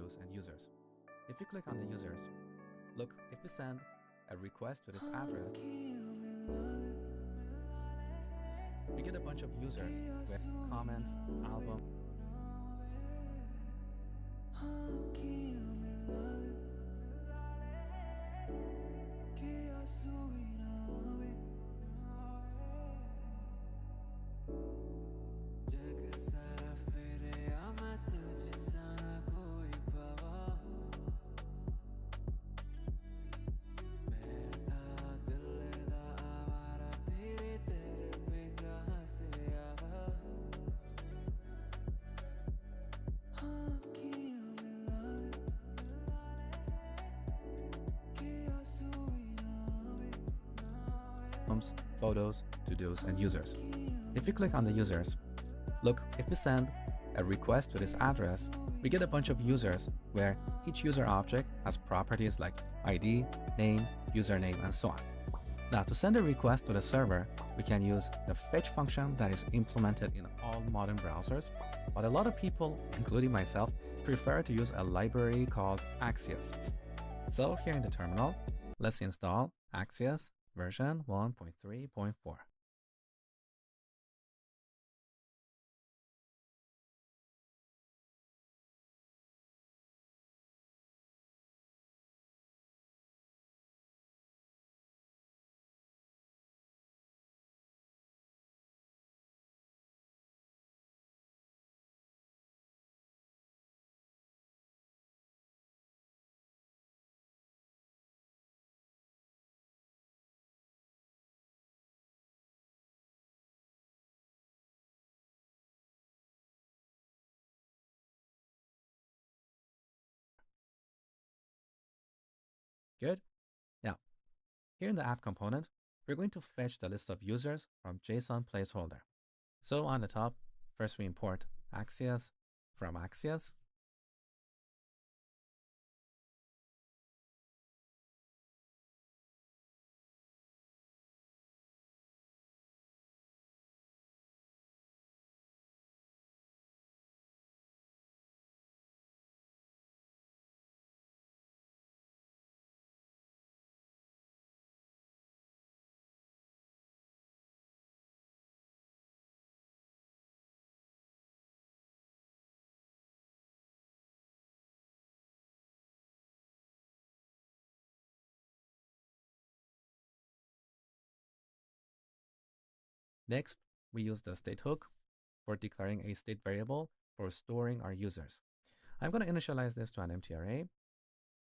to-dos, and users. If you click on the users, look, if we send a request to this address, we get a bunch of users with comments, album. Photos, to-dos, and users. If you click on the users, look, if we send a request to this address, we get a bunch of users where each user object has properties like ID, name, username, and so on. Now, to send a request to the server, we can use the fetch function that is implemented in all modern browsers, but a lot of people, including myself, prefer to use a library called Axios. So here in the terminal, let's install Axios version 1.3.4. Good. Now, here in the app component, we're going to fetch the list of users from JSON placeholder. So on the top, first we import Axios from Axios. Next, we use the state hook for declaring a state variable for storing our users. I'm going to initialize this to an empty array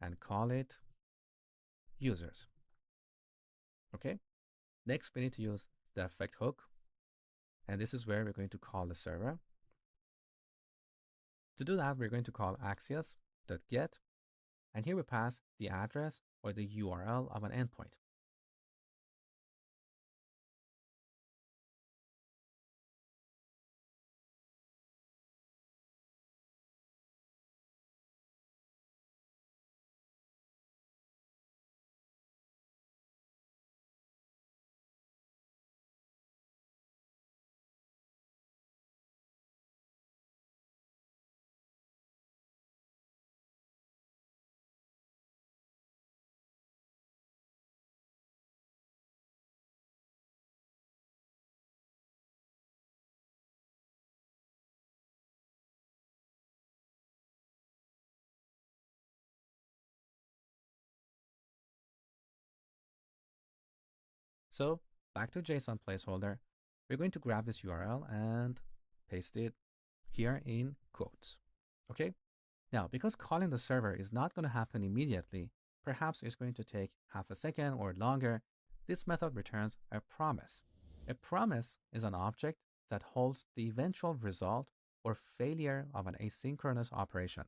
and call it users. Okay. Next, we need to use the effect hook. And this is where we're going to call the server. To do that, we're going to call axios.get. And here we pass the address or the URL of an endpoint. So back to JSON placeholder, we're going to grab this URL and paste it here in quotes. Okay. Now, because calling the server is not going to happen immediately, perhaps it's going to take half a second or longer, this method returns a promise. A promise is an object that holds the eventual result or failure of an asynchronous operation.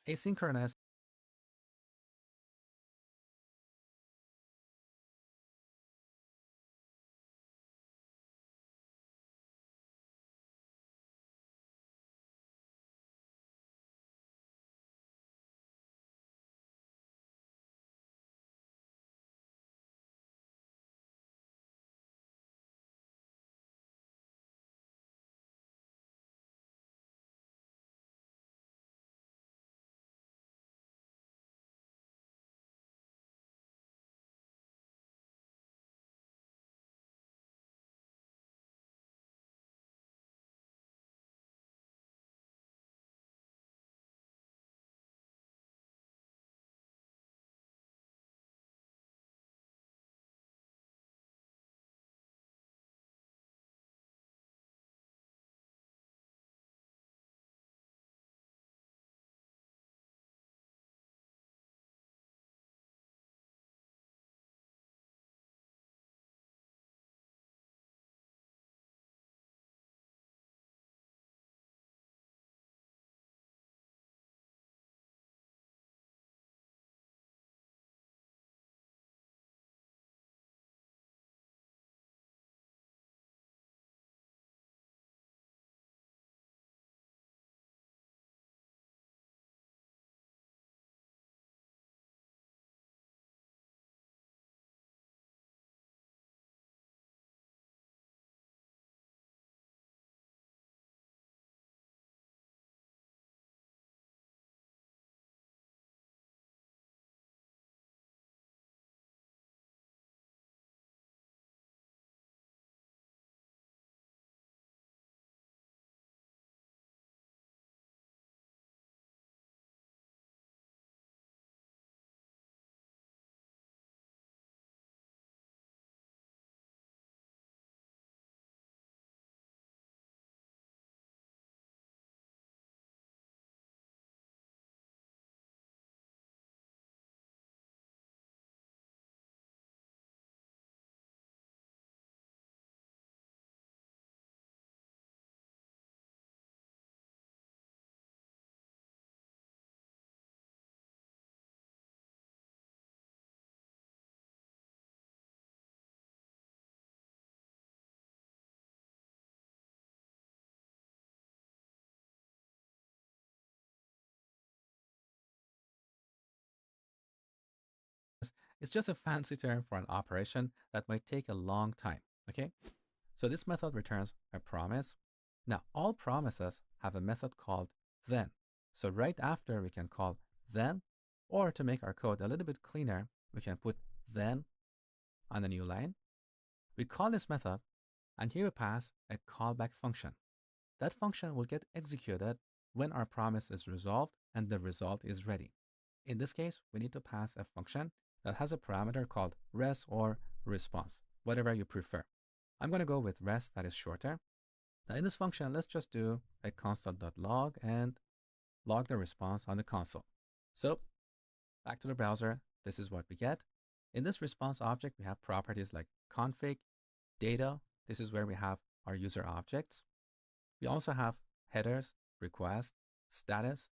Asynchronous It's just a fancy term for an operation that might take a long time, okay? So this method returns a promise. Now, all promises have a method called then. So right after we can call then, or to make our code a little bit cleaner, we can put then on the new line. We call this method, and here we pass a callback function. That function will get executed when our promise is resolved and the result is ready. In this case, we need to pass a function that has a parameter called res or response, whatever you prefer. I'm going to go with res, that is shorter. Now in this function, let's just do a console.log and log the response on the console. So back to the browser, this is what we get. In this response object, we have properties like config, data. This is where we have our user objects. We also have headers, request, status.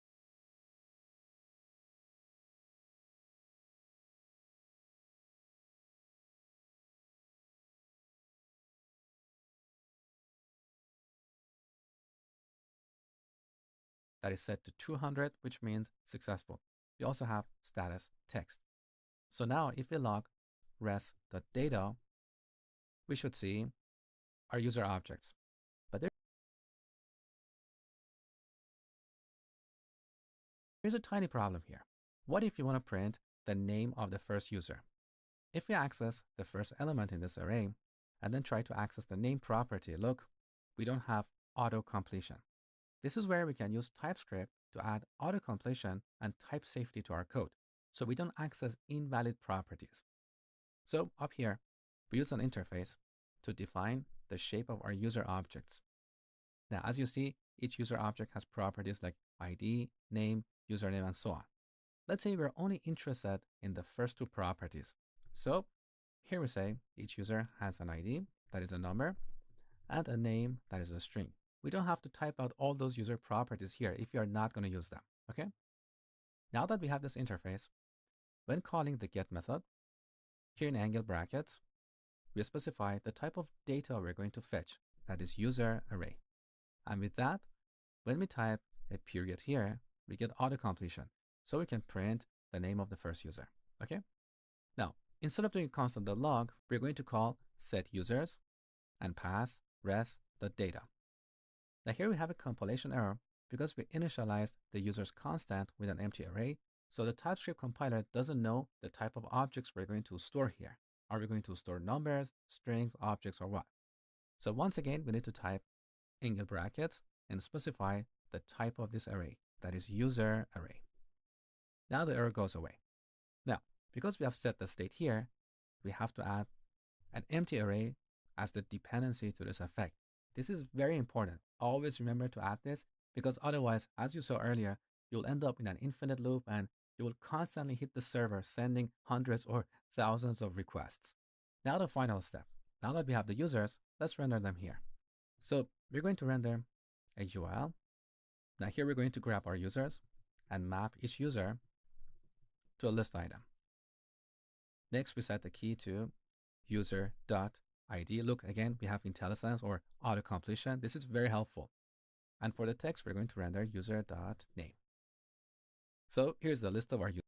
That is set to 200, which means successful. We also have status text. So now if we log res.data, we should see our user objects. But there's a tiny problem here. What if you want to print the name of the first user? If we access the first element in this array and then try to access the name property, look, we don't have auto completion. This is where we can use TypeScript to add auto completion and type safety to our code, so we don't access invalid properties. So up here, we use an interface to define the shape of our user objects. Now, as you see, each user object has properties like ID, name, username, and so on. Let's say we're only interested in the first two properties. So here we say each user has an ID, that is a number, and a name, that is a string. We don't have to type out all those user properties here if you are not going to use them, okay? Now that we have this interface, when calling the get method, here in angle brackets, we specify the type of data we're going to fetch, that is user array. And with that, when we type a period here, we get auto completion. So we can print the name of the first user, okay? Now, instead of doing console.log, we're going to call setUsers and pass res.data. Now here we have a compilation error because we initialized the user's constant with an empty array, so the TypeScript compiler doesn't know the type of objects we're going to store here. Are we going to store numbers, strings, objects, or what? So once again, we need to type angle brackets and specify the type of this array, that is user array. Now the error goes away. Now, because we have set the state here, we have to add an empty array as the dependency to this effect. This is very important. Always remember to add this, because otherwise, as you saw earlier, you'll end up in an infinite loop and you will constantly hit the server sending hundreds or thousands of requests. Now the final step. Now that we have the users, let's render them here. So we're going to render a URL. Now here we're going to grab our users and map each user to a list item. Next, we set the key to user.id. Look, again, we have IntelliSense or auto completion. This is very helpful. And for the text, we're going to render user.name. So here's the list of our users.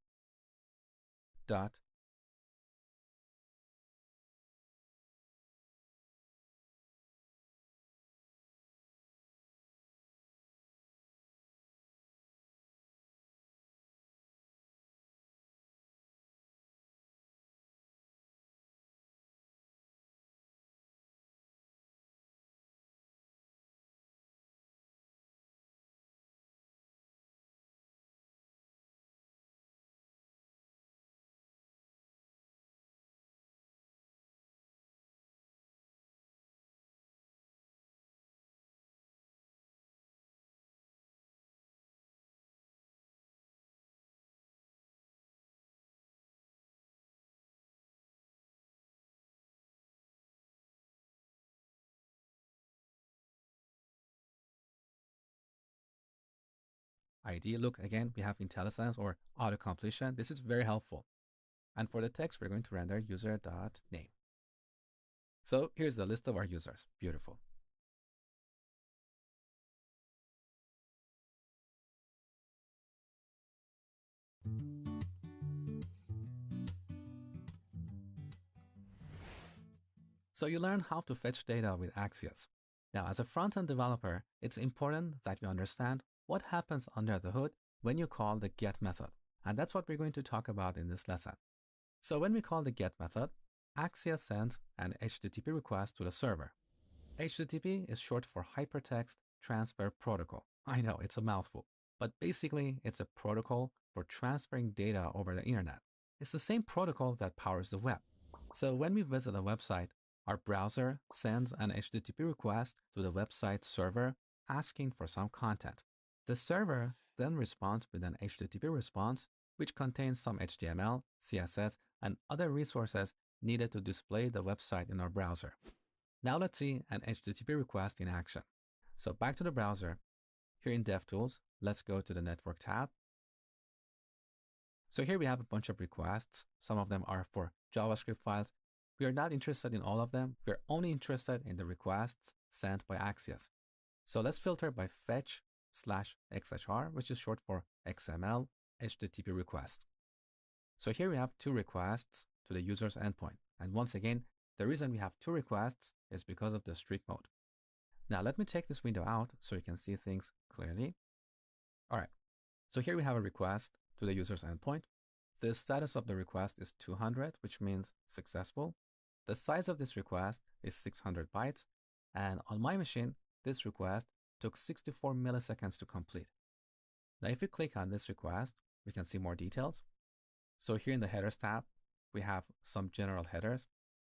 ID. Look, again, we have IntelliSense or auto completion. This is very helpful. And for the text, we're going to render user.name. So here's the list of our users. Beautiful. So you learn how to fetch data with Axios. Now, as a front-end developer, it's important that you understand what happens under the hood when you call the get method. And that's what we're going to talk about in this lesson. So when we call the get method, Axios sends an HTTP request to the server. HTTP is short for Hypertext Transfer Protocol. I know, it's a mouthful, but basically it's a protocol for transferring data over the internet. It's the same protocol that powers the web. So when we visit a website, our browser sends an HTTP request to the website server asking for some content. The server then responds with an HTTP response, which contains some HTML, CSS, and other resources needed to display the website in our browser. Now let's see an HTTP request in action. So back to the browser. Here in DevTools, let's go to the Network tab. So here we have a bunch of requests. Some of them are for JavaScript files. We are not interested in all of them. We're only interested in the requests sent by Axios. So let's filter by fetch/XHR, which is short for XML HTTP request. So here we have two requests to the user's endpoint. And once again, the reason we have two requests is because of the strict mode. Now let me take this window out so you can see things clearly. All right, so here we have a request to the user's endpoint. The status of the request is 200, which means successful. The size of this request is 600 bytes. And on my machine, this request took 64 milliseconds to complete. Now if you click on this request, we can see more details. So here in the headers tab, we have some general headers.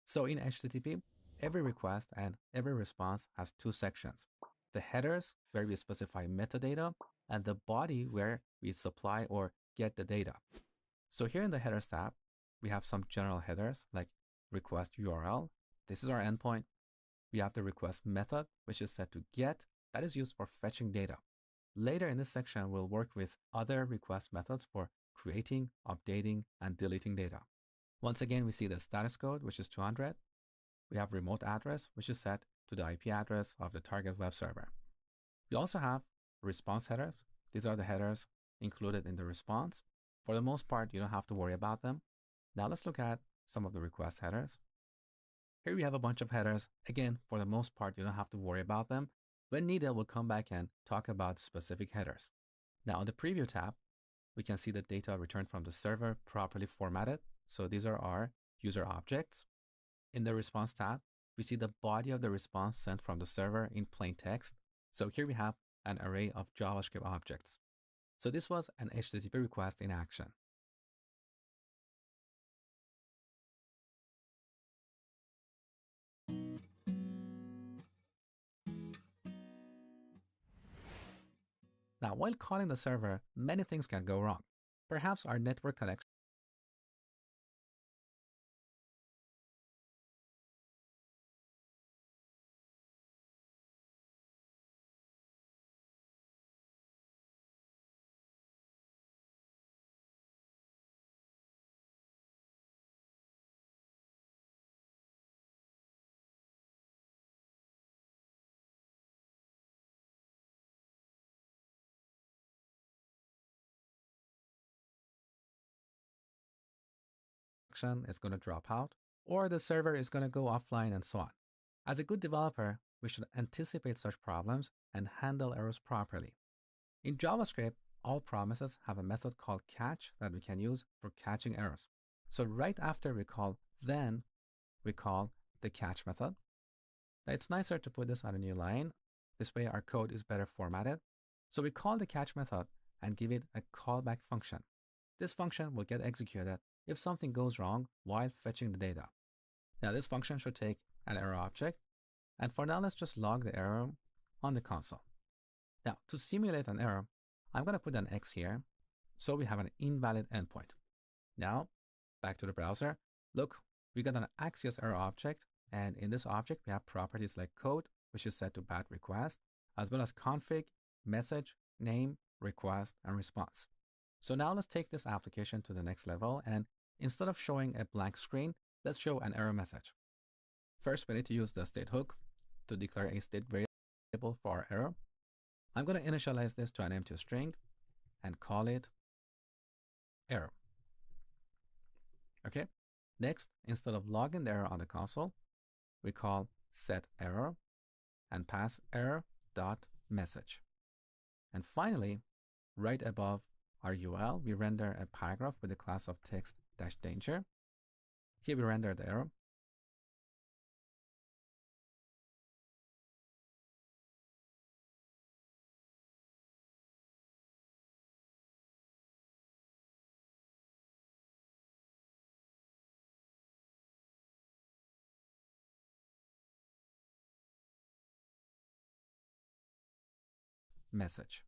So in HTTP, every request and every response has two sections. The headers, where we specify metadata, and the body, where we supply or get the data. So here in the headers tab, we have some general headers like request URL. This is our endpoint. We have the request method, which is set to get, that is used for fetching data. Later in this section, we'll work with other request methods for creating, updating, and deleting data. Once again, we see the status code, which is 200. We have remote address, which is set to the IP address of the target web server. We also have response headers. These are the headers included in the response. For the most part, you don't have to worry about them. Now let's look at some of the request headers. Here we have a bunch of headers. Again, for the most part, you don't have to worry about them. When needed, we'll come back and talk about specific headers. Now on the preview tab, we can see the data returned from the server properly formatted. So these are our user objects. In the response tab, we see the body of the response sent from the server in plain text. So here we have an array of JavaScript objects. So this was an HTTP request in action. Now, while calling the server, many things can go wrong. Perhaps our network connection is going to drop out, or the server is going to go offline and so on. As a good developer, we should anticipate such problems and handle errors properly. In JavaScript, all promises have a method called catch that we can use for catching errors. So right after we call then, we call the catch method. Now it's nicer to put this on a new line. This way our code is better formatted. So we call the catch method and give it a callback function. This function will get executed if something goes wrong while fetching the data. Now this function should take an error object. And for now, let's just log the error on the console. Now to simulate an error, I'm going to put an X here. So we have an invalid endpoint. Now back to the browser. Look, we got an Axios error object. And in this object, we have properties like code, which is set to bad request, as well as config, message, name, request, and response. So now let's take this application to the next level. And instead of showing a blank screen, let's show an error message. First, we need to use the state hook to declare a state variable for our error. I'm going to initialize this to an empty string and call it error. Okay. Next, instead of logging the error on the console, we call setError and pass error.message. And finally, right above our UL, we render a paragraph with the class of text-danger. Here we render the error. Message.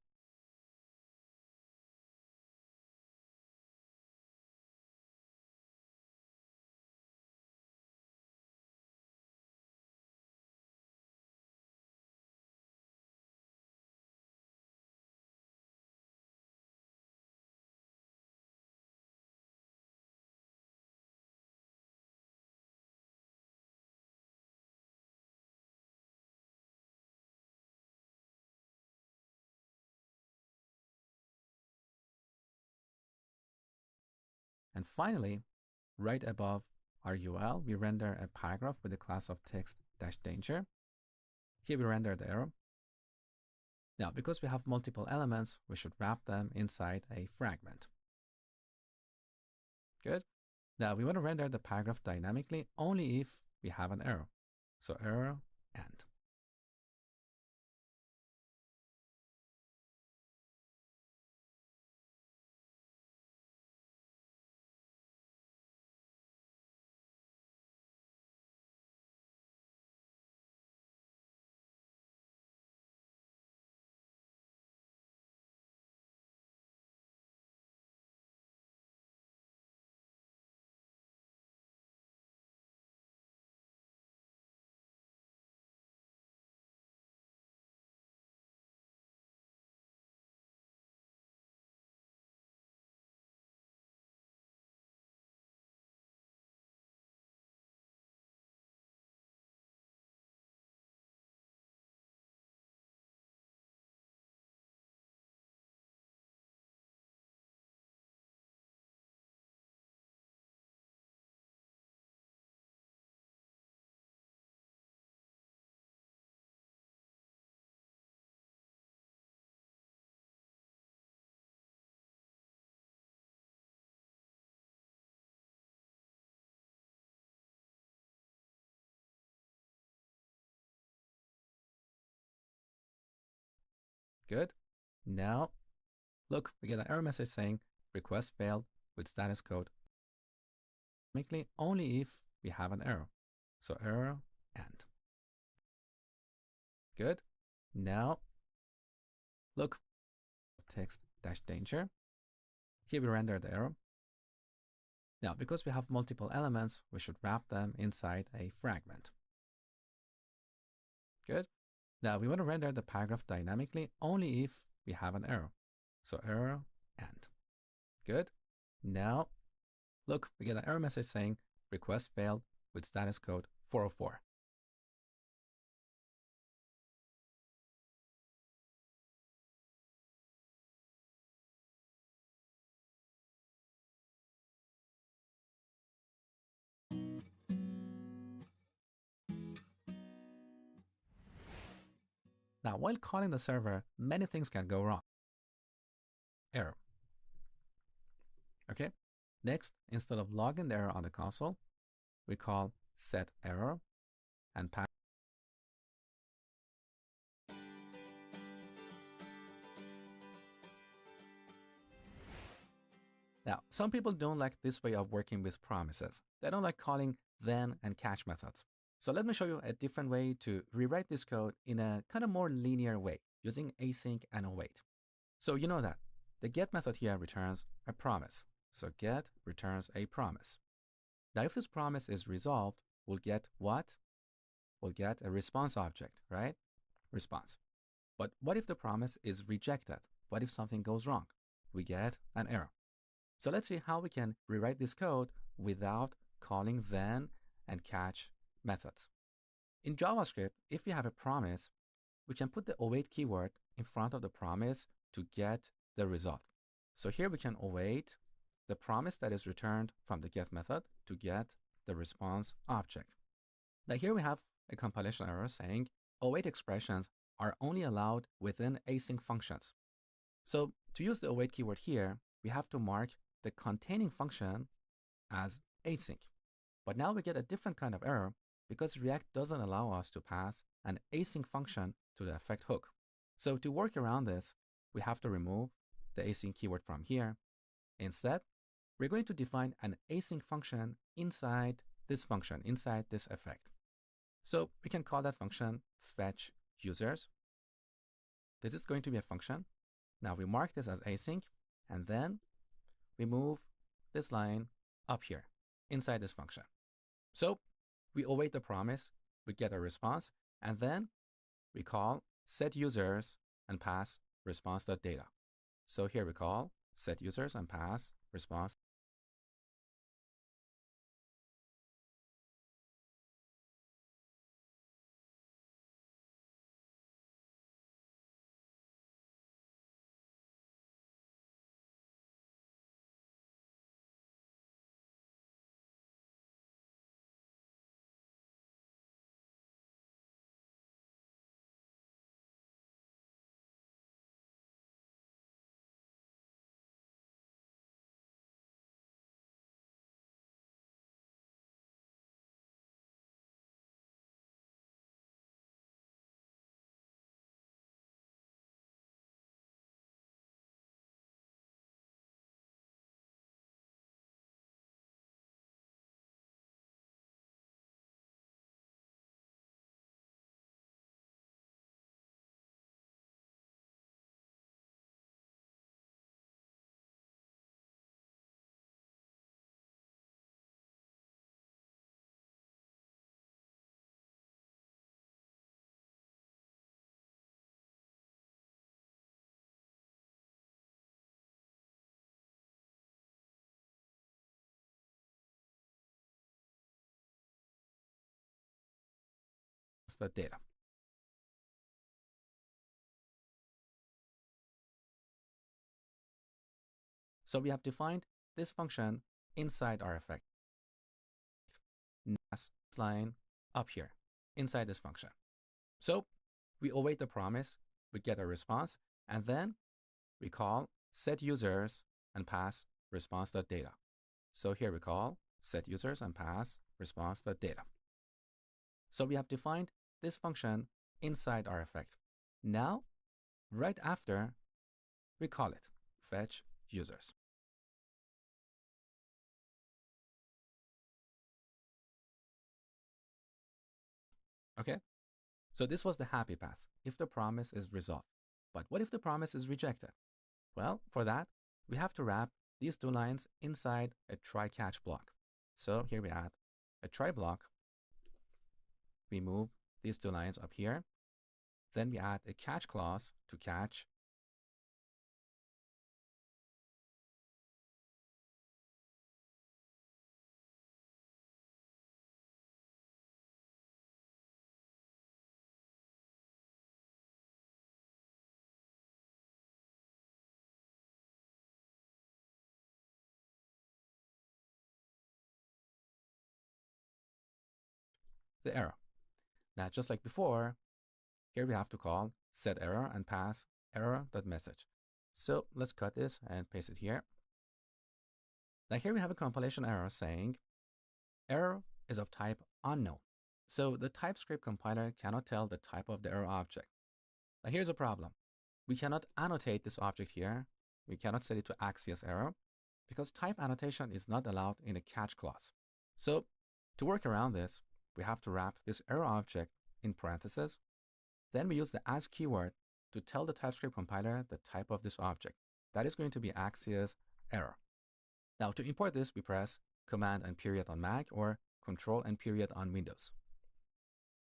And finally, right above our UL, we render a paragraph with the class of text-danger. Here we render the error. Now, because we have multiple elements, we should wrap them inside a fragment. Good. Now, we want to render the paragraph dynamically only if we have an error. So error end. Good. Now, look, we get an error message saying request failed with status code only if we have an error. So error end. Good. Now, look, text-danger. Here we render the error. Now, because we have multiple elements, we should wrap them inside a fragment. Good. Now, we want to render the paragraph dynamically only if we have an error. So error end. Good. Now, look, we get an error message saying request failed with status code 404. Now, while calling the server, many things can go wrong. Error. Okay. Next, instead of logging the error on the console, we call setError and pass. Now, some people don't like this way of working with promises. They don't like calling then and catch methods. So let me show you a different way to rewrite this code in a kind of more linear way using async and await. So you know that the get method here returns a promise. So get returns a promise. Now, if this promise is resolved, we'll get what? We'll get a response object, right? Response. But what if the promise is rejected? What if something goes wrong? We get an error. So let's see how we can rewrite this code without calling then and catch methods. In JavaScript, if we have a promise, we can put the await keyword in front of the promise to get the result. So here we can await the promise that is returned from the get method to get the response object. Now here we have a compilation error saying await expressions are only allowed within async functions. So to use the await keyword here, we have to mark the containing function as async. But now we get a different kind of error because React doesn't allow us to pass an async function to the effect hook. So to work around this, we have to remove the async keyword from here. Instead, we're going to define an async function inside this function, inside this effect. So we can call that function fetch users. This is going to be a function. Now we mark this as async, and then we move this line up here inside this function. So we await the promise, we get a response, and then we call set users and pass response.data. So here we call set users and pass response. Data. So we have defined this function inside our effect. This line up here inside this function. So we await the promise, we get a response, and then we call set users and pass response.data. So here we call set users and pass response.data. So we have defined this function inside our effect. Now, right after, we call it fetch users. Okay, so this was the happy path if the promise is resolved. But what if the promise is rejected? Well, for that, we have to wrap these two lines inside a try-catch block. So here we add a try block. We move these two lines up here. Then we add a catch clause to catch the error. Now, just like before, here we have to call set error and pass error.message. So let's cut this and paste it here. Now here we have a compilation error saying error is of type unknown. So the TypeScript compiler cannot tell the type of the error object. Now here's a problem. We cannot annotate this object here. We cannot set it to Axios error because type annotation is not allowed in a catch clause. So to work around this, we have to wrap this error object in parentheses. Then we use the as keyword to tell the TypeScript compiler the type of this object. That is going to be Axios error. Now to import this, we press Command and period on Mac or Control and period on Windows.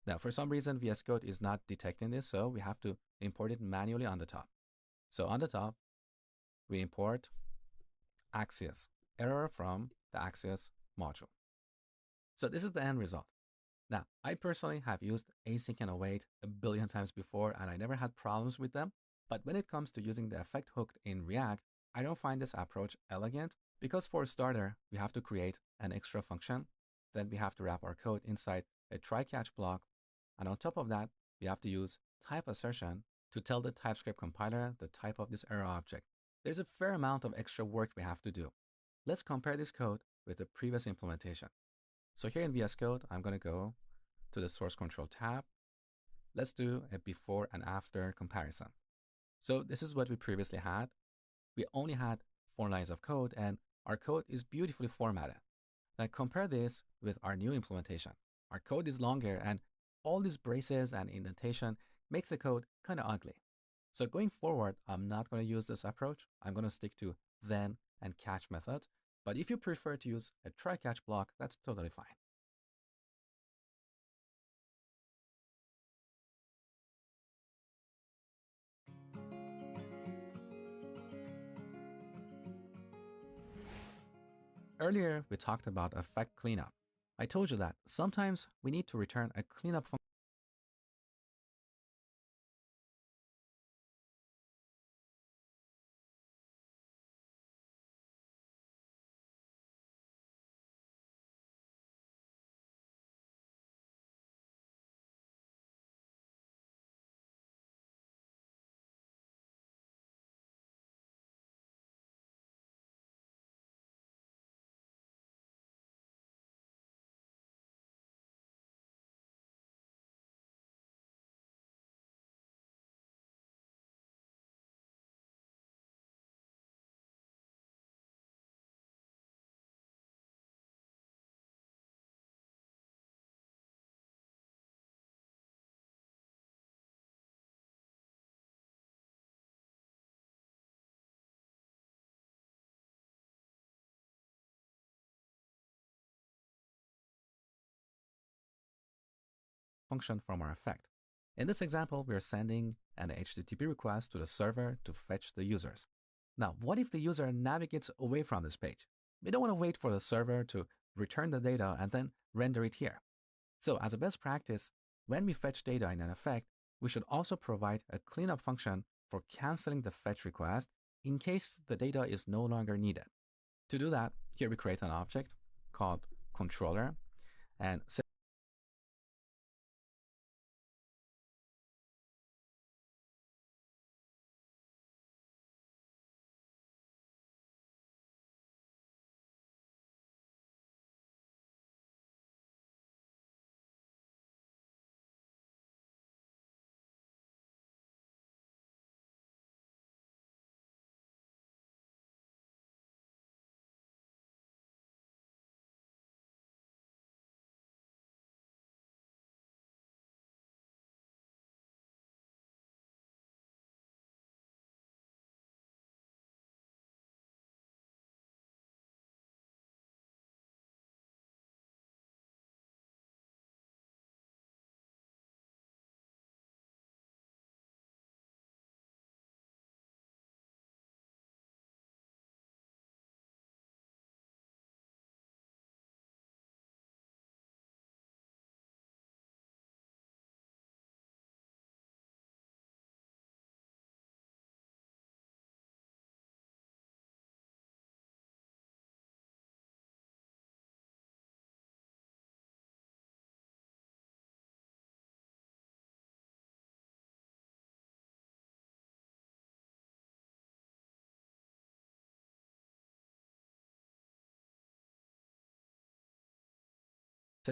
Now for some reason VS Code is not detecting this, so we have to import it manually on the top. So on the top, we import Axios error from the Axios module. So this is the end result. Now, I personally have used async and await a billion times before, and I never had problems with them. But when it comes to using the effect hook in React, I don't find this approach elegant because for a starter, we have to create an extra function. Then we have to wrap our code inside a try-catch block, and on top of that, we have to use type assertion to tell the TypeScript compiler the type of this error object. There's a fair amount of extra work we have to do. Let's compare this code with the previous implementation. So here in VS Code, I'm going to go to the source control tab. Let's do a before and after comparison. So this is what we previously had. We only had 4 lines of code, and our code is beautifully formatted. Now compare this with our new implementation. Our code is longer, and all these braces and indentation make the code kind of ugly. So going forward, I'm not going to use this approach. I'm going to stick to then and catch method. But if you prefer to use a try-catch block, that's totally fine. Earlier, we talked about effect cleanup. I told you that sometimes we need to return a cleanup function from our effect. In this example, we are sending an HTTP request to the server to fetch the users. Now, what if the user navigates away from this page? We don't want to wait for the server to return the data and then render it here. So as a best practice, when we fetch data in an effect, we should also provide a cleanup function for canceling the fetch request in case the data is no longer needed. To do that, here we create an object called controller and set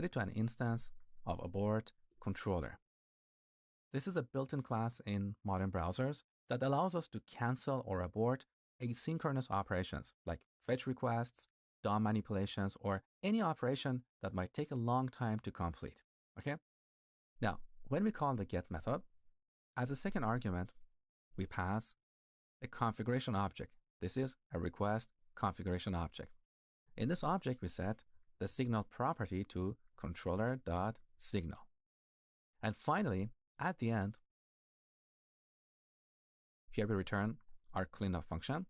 it to an instance of abort controller. This is a built-in class in modern browsers that allows us to cancel or abort asynchronous operations like fetch requests, DOM manipulations, or any operation that might take a long time to complete. Okay? Now, when we call the get method, as a second argument, we pass a configuration object. This is a request configuration object. In this object, we set the signal property to controller.signal. And finally, at the end, here we return our cleanup function.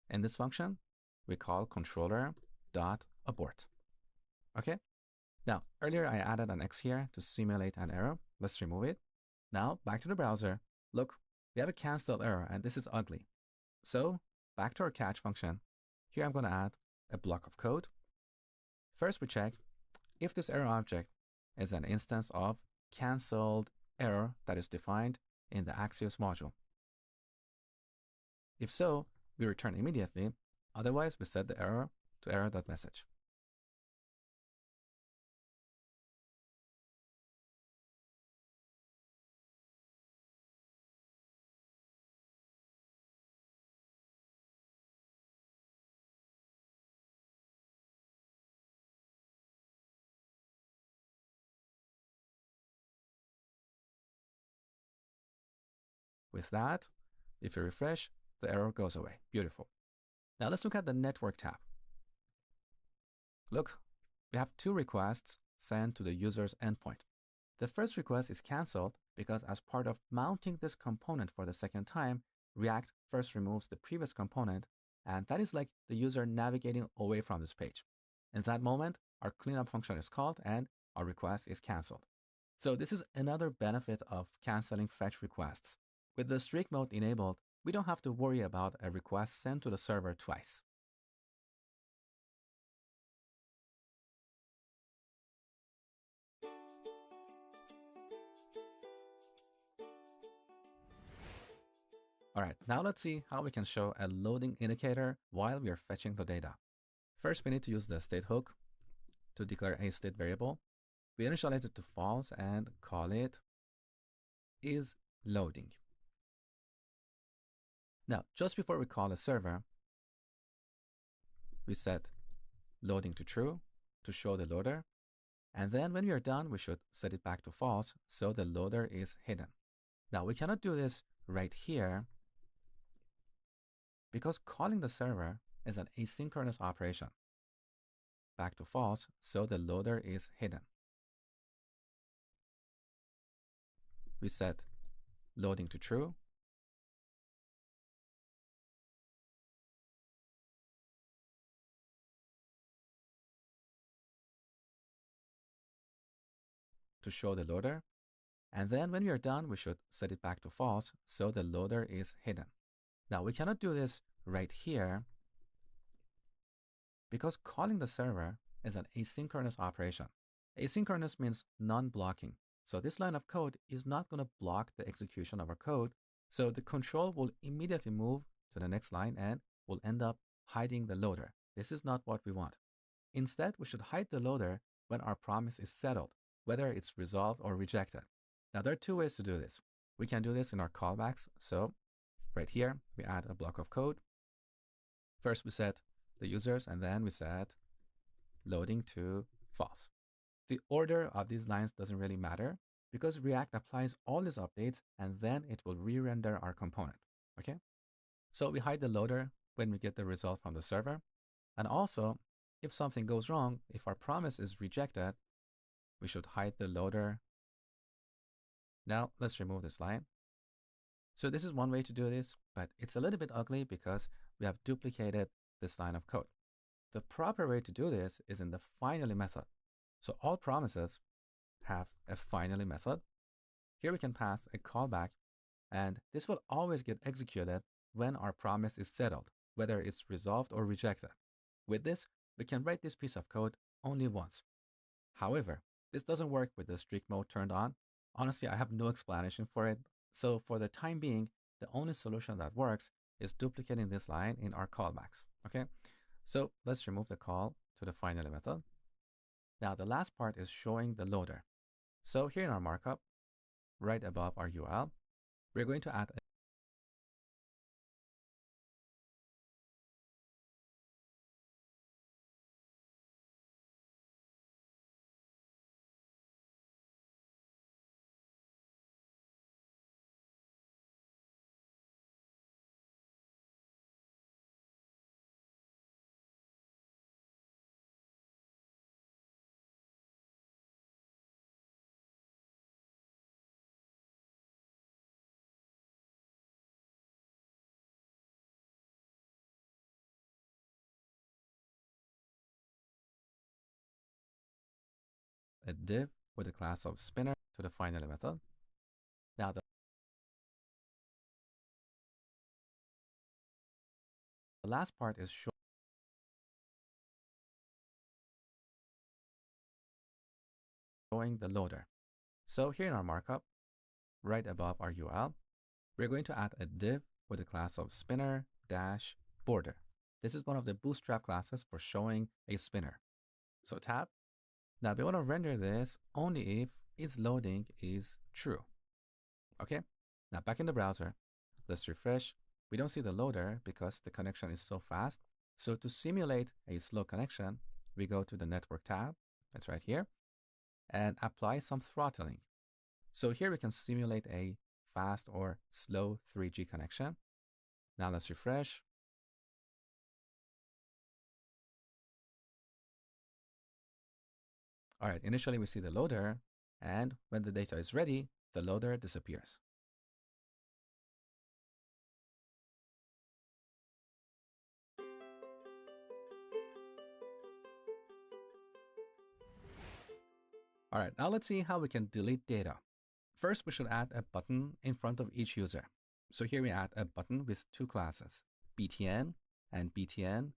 In this function, we call controller.abort. Okay? Now, earlier I added an X here to simulate an error. Let's remove it. Now, back to the browser. Look, we have a cancel error, and this is ugly. So, back to our catch function. Here I'm going to add a block of code. First, we check if this error object is an instance of canceled error that is defined in the Axios module. If so, we return immediately. Otherwise, we set the error to error.message. With that, if you refresh, the error goes away. Beautiful. Now let's look at the network tab. Look, we have two requests sent to the user's endpoint. The first request is canceled because as part of mounting this component for the second time, React first removes the previous component, and that is like the user navigating away from this page. In that moment, our cleanup function is called and our request is canceled. So this is another benefit of canceling fetch requests. With the strict mode enabled, we don't have to worry about a request sent to the server twice. All right, now let's see how we can show a loading indicator while we are fetching the data. First, we need to use the state hook to declare a state variable. We initialize it to false and call it is loading. Now, just before we call a server, we set loading to true to show the loader. And then when we are done, we should set it back to false so the loader is hidden. Now, we cannot do this right here because calling the server is an asynchronous operation. Back to false so the loader is hidden. We set loading to true. To show the loader. And then when we are done, we should set it back to false so the loader is hidden. Now, we cannot do this right here because calling the server is an asynchronous operation. Asynchronous means non-blocking. So this line of code is not going to block the execution of our code. So the control will immediately move to the next line and will end up hiding the loader. This is not what we want. Instead, we should hide the loader when our promise is settled, whether it's resolved or rejected. Now, there are two ways to do this. We can do this in our callbacks. So right here, we add a block of code. First, we set the users, and then we set loading to false. The order of these lines doesn't really matter because React applies all these updates and then it will re-render our component. Okay? So we hide the loader when we get the result from the server. And also, if something goes wrong, if our promise is rejected, we should hide the loader. Now, let's remove this line. So this is one way to do this, but it's a little bit ugly because we have duplicated this line of code. The proper way to do this is in the finally method. So all promises have a finally method. Here we can pass a callback, and this will always get executed when our promise is settled, whether it's resolved or rejected. With this, we can write this piece of code only once. However, this doesn't work with the strict mode turned on. Honestly, I have no explanation for it. So for the time being, the only solution that works is duplicating this line in our callbacks. Okay, so let's remove the call to the finally method. Now the last part is showing the loader. So here in our markup, right above our UL, we're going to add a div with a class of spinner to the finally method. Now the last part is showing showing the loader. So here in our markup, right above our UL, we're going to add a div with a class of spinner dash border. This is one of the Bootstrap classes for showing a spinner. So tab. Now we want to render this only if isLoading is true. Okay. Now back in the browser, let's refresh. We don't see the loader because the connection is so fast. So to simulate a slow connection, we go to the network tab. That's right here, and apply some throttling. So here we can simulate a fast or slow 3G connection. Now let's refresh. All right, initially we see the loader, and when the data is ready, the loader disappears. All right, now let's see how we can delete data. First, we should add a button in front of each user. So here we add a button with two classes, btn and btn.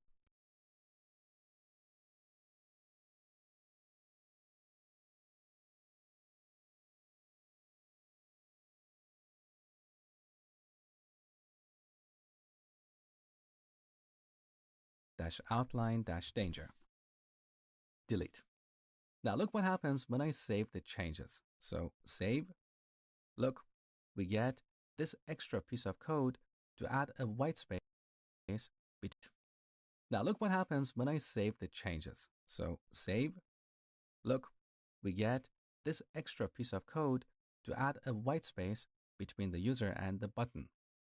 -outline -danger. Delete. Now look what happens when I save the changes. So save. Look, we get this extra piece of code to add a white space. Now look what happens when I save the changes. So save. Look, we get this extra piece of code to add a white space between the user and the button.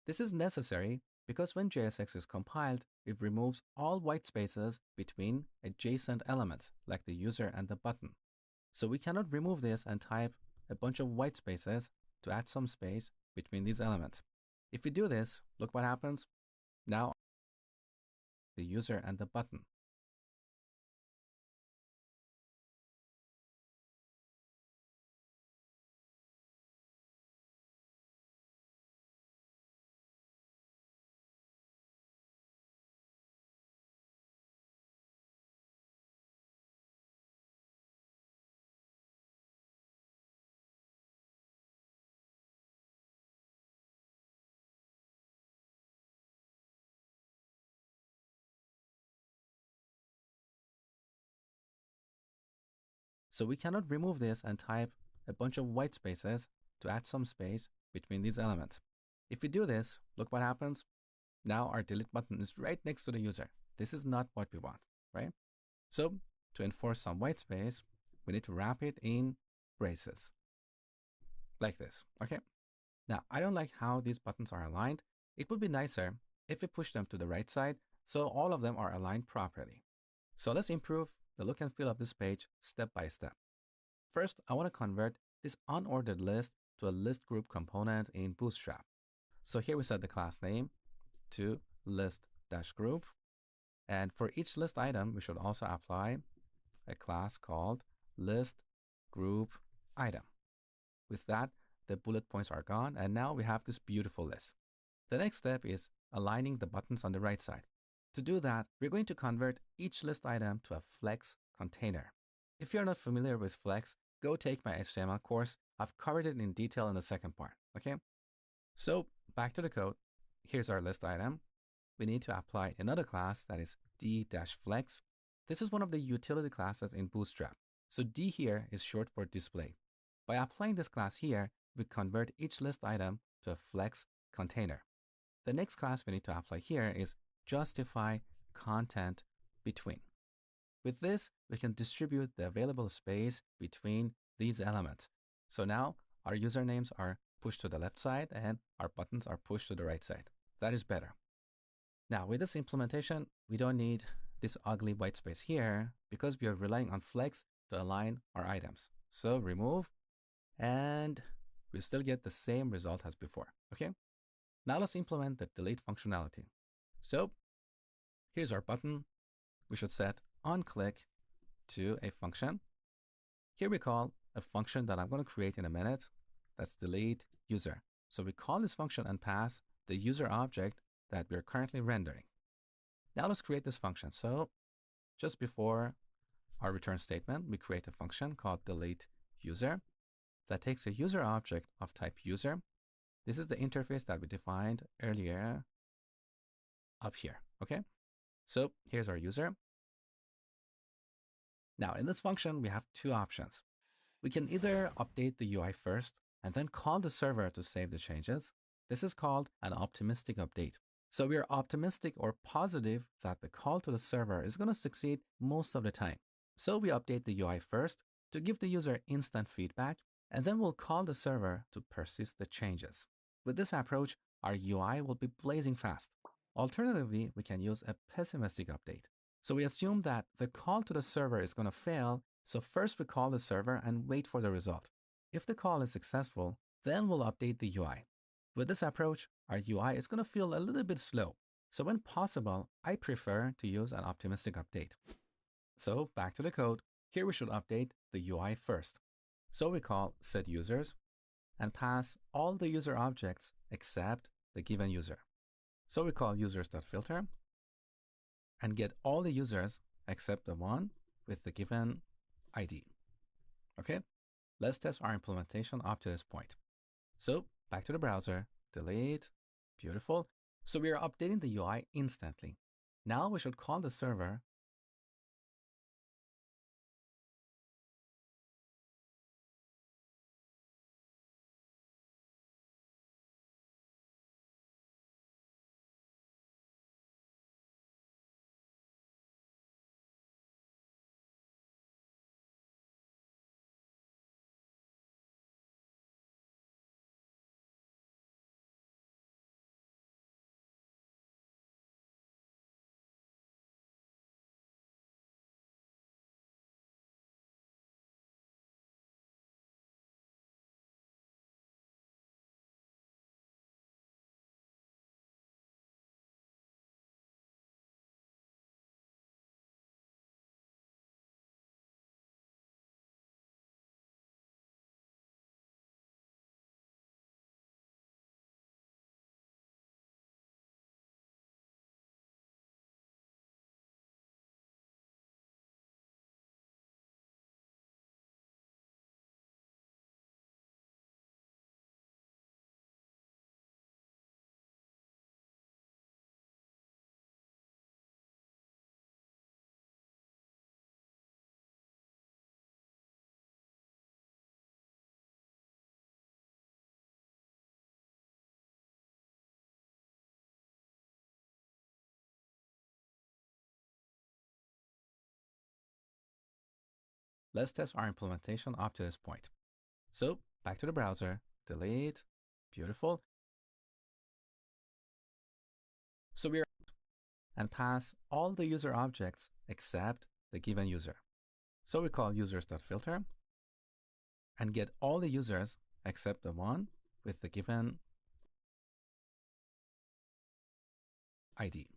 This is necessary because when JSX is compiled, it removes all white spaces between adjacent elements like the user and the button. So we cannot remove this and type a bunch of white spaces to add some space between these elements. If we do this, look what happens. Now the user and the button. So we cannot remove this and type a bunch of white spaces to add some space between these elements. If we do this, look what happens. Now our delete button is right next to the user. This is not what we want, right? So to enforce some white space, we need to wrap it in braces. Like this, okay? Now, I don't like how these buttons are aligned. It would be nicer if we push them to the right side so all of them are aligned properly. So let's improve the look and feel of this page step by step. First, I want to convert this unordered list to a list group component in Bootstrap. So here we set the class name to list-group. And for each list item, we should also apply a class called list group item. With that, the bullet points are gone, and now we have this beautiful list. The next step is aligning the buttons on the right side. To do that, we're going to convert each list item to a Flex container. If you're not familiar with Flex, go take my HTML course. I've covered it in detail in the second part, okay? So back to the code. Here's our list item. We need to apply another class that is d-flex. This is one of the utility classes in Bootstrap. So D here is short for display. By applying this class here, we convert each list item to a Flex container. The next class we need to apply here is justify content between. With this, we can distribute the available space between these elements. So now our usernames are pushed to the left side and our buttons are pushed to the right side. That is better. Now with this implementation, we don't need this ugly white space here because we are relying on Flex to align our items. So remove, and we still get the same result as before, okay? Now let's implement the delete functionality. So here's our button. We should set onClick to a function. Here we call a function that I'm going to create in a minute. That's delete user. So we call this function and pass the user object that we're currently rendering. Now let's create this function. So just before our return statement, we create a function called delete user that takes a user object of type user. This is the interface that we defined earlier up here, okay? So here's our user. Now in this function, we have two options. We can either update the UI first and then call the server to save the changes. This is called an optimistic update. So we are optimistic or positive that the call to the server is going to succeed most of the time. So we update the UI first to give the user instant feedback, and then we'll call the server to persist the changes. With this approach, our UI will be blazing fast. Alternatively, we can use a pessimistic update. So we assume that the call to the server is going to fail, so first we call the server and wait for the result. If the call is successful, then we'll update the UI. With this approach, our UI is going to feel a little bit slow. So when possible, I prefer to use an optimistic update. So back to the code. Here we should update the UI first. So we call setUsers and pass all the user objects except the given user. So we call users.filter and get all the users except the one with the given ID. Okay, let's test our implementation up to this point. So back to the browser, delete, beautiful. So we are updating the UI instantly. Now we should call the server Let's test our implementation up to this point. So back to the browser, delete, beautiful. So we are and pass all the user objects except the given user. So we call users.filter and get all the users except the one with the given ID.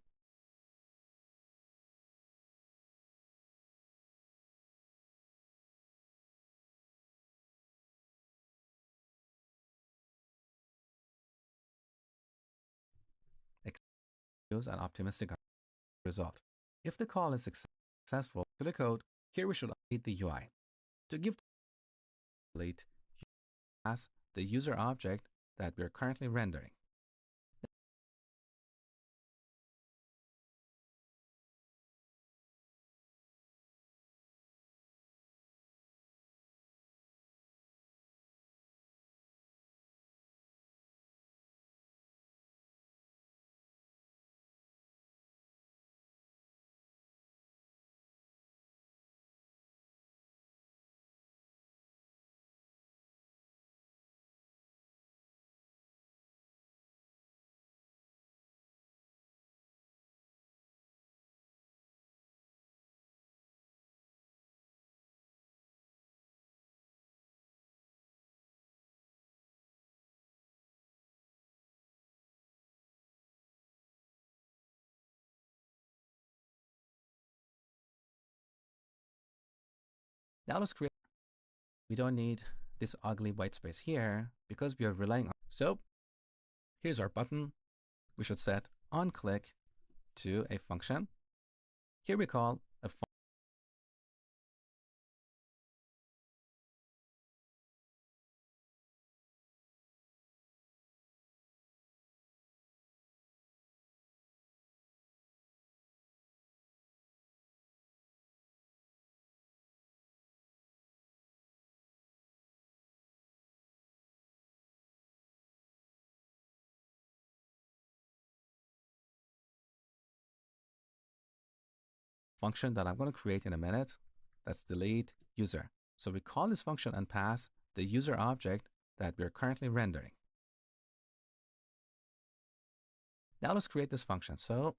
Use an optimistic result. If the call is successful to the code, here we should update the UI. To give delete, pass the user object that we're currently rendering. Now let's create. We don't need this ugly white space here because we are relying on. So here's our button. We should set onClick to a function. Here we call a function that I'm going to create in a minute. That's delete user. So we call this function and pass the user object that we're currently rendering. Now let's create this function. So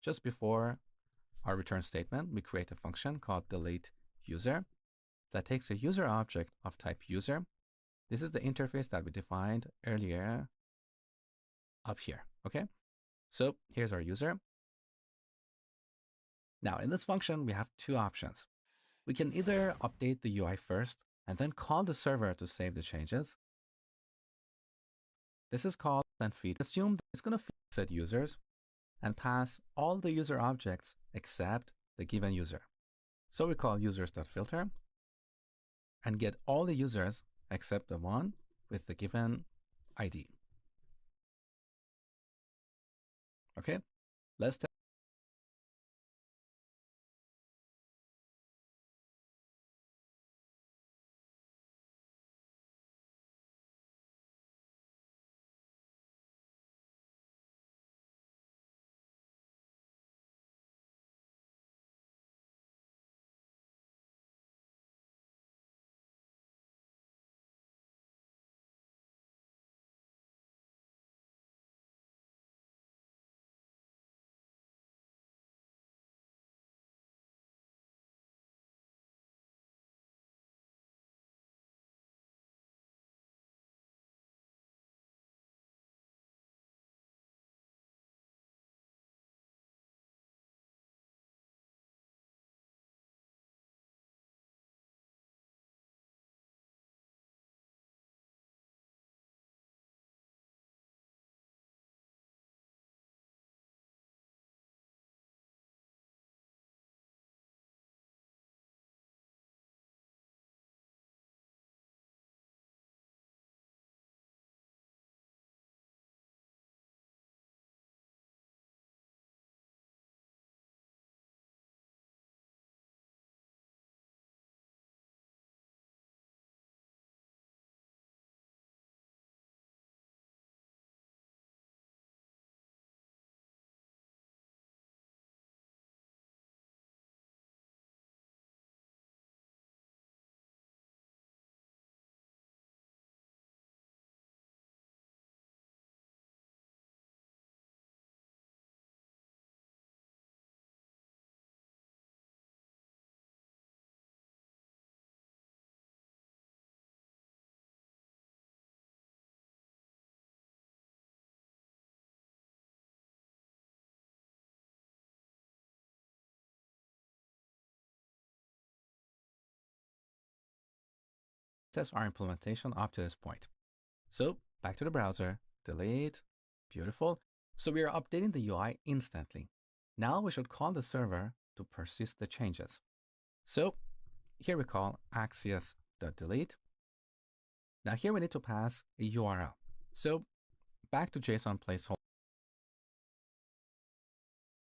just before our return statement, we create a function called delete user that takes a user object of type user. This is the interface that we defined earlier up here, okay? So here's our user. Now in this function, we have two options. We can either update the UI first and then call the server to save the changes. This is called send feed. Assume that it's going to set users and pass all the user objects except the given user. So we call users.filter and get all the users except the one with the given ID. Okay, let's test our implementation up to this point. So back to the browser, delete, beautiful. So we are updating the UI instantly. Now we should call the server to persist the changes. So here we call axios.delete. Now here we need to pass a URL. So back to JSON placeholder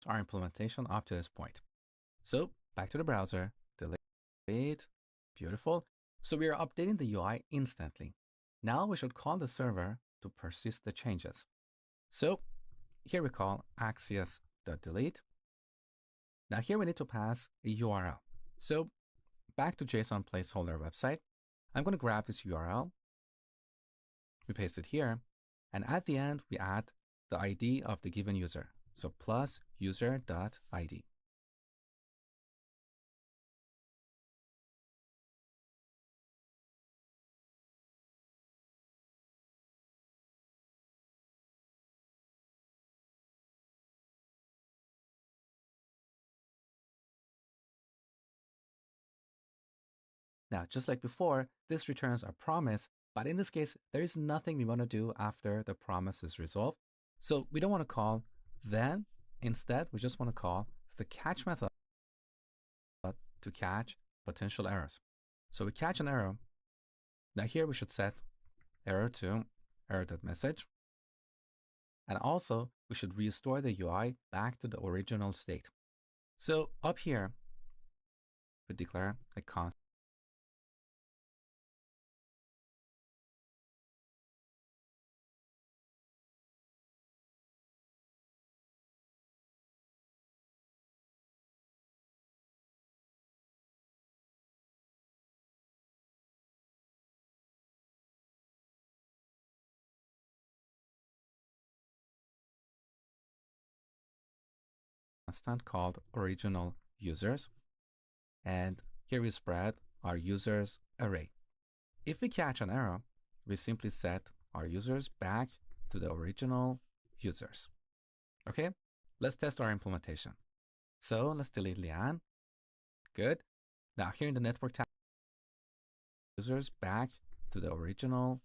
our implementation up to this point. So back to the browser, delete, beautiful. So we are updating the UI instantly. Now we should call the server to persist the changes. So here we call axios.delete. Now here we need to pass a URL. So back to JSON placeholder website, I'm going to grab this URL. We paste it here. And at the end, we add the ID of the given user. So plus user.id. Now, just like before, this returns a promise, but in this case, there is nothing we want to do after the promise is resolved. So we don't want to call then. Instead, we just want to call the catch method to catch potential errors. So we catch an error. Now here we should set error to error.message. And also, we should restore the UI back to the original state. So up here, we declare a constant. constant called original users, and here we spread our users array. If we catch an error, we simply set our users back to the original users. Okay, let's test our implementation. So let's delete Lian. Good. Now here in the network tab, users back to the original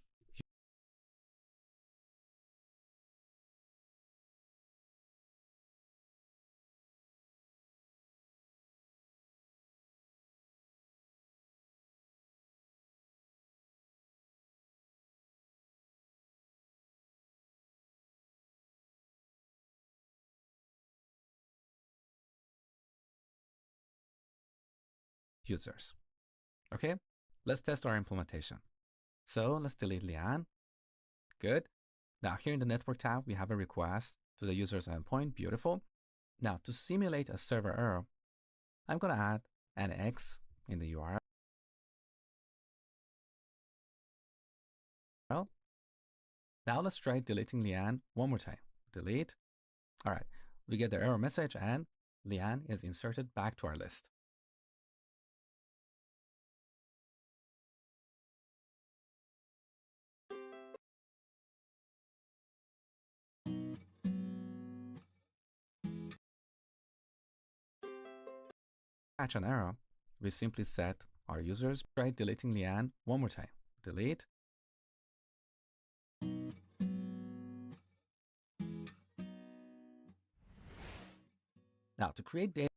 users. Okay, let's test our implementation. So let's delete Lian. Good. Now here in the network tab, we have a request to the user's endpoint. Beautiful. Now to simulate a server error, I'm going to add an X in the URL. Now let's try deleting Lian one more time. Delete. All right, we get the error message and Lian is inserted back to our list. Catch an error, we simply set our users. Try deleting Lian one more time. Delete. Now to create data,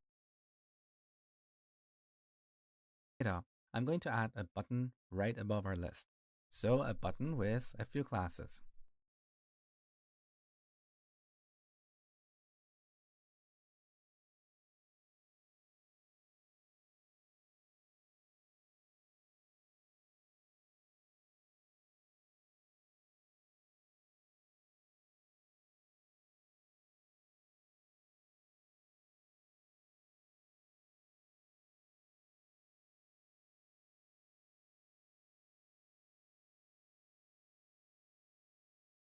I'm going to add a button right above our list. So a button with a few classes.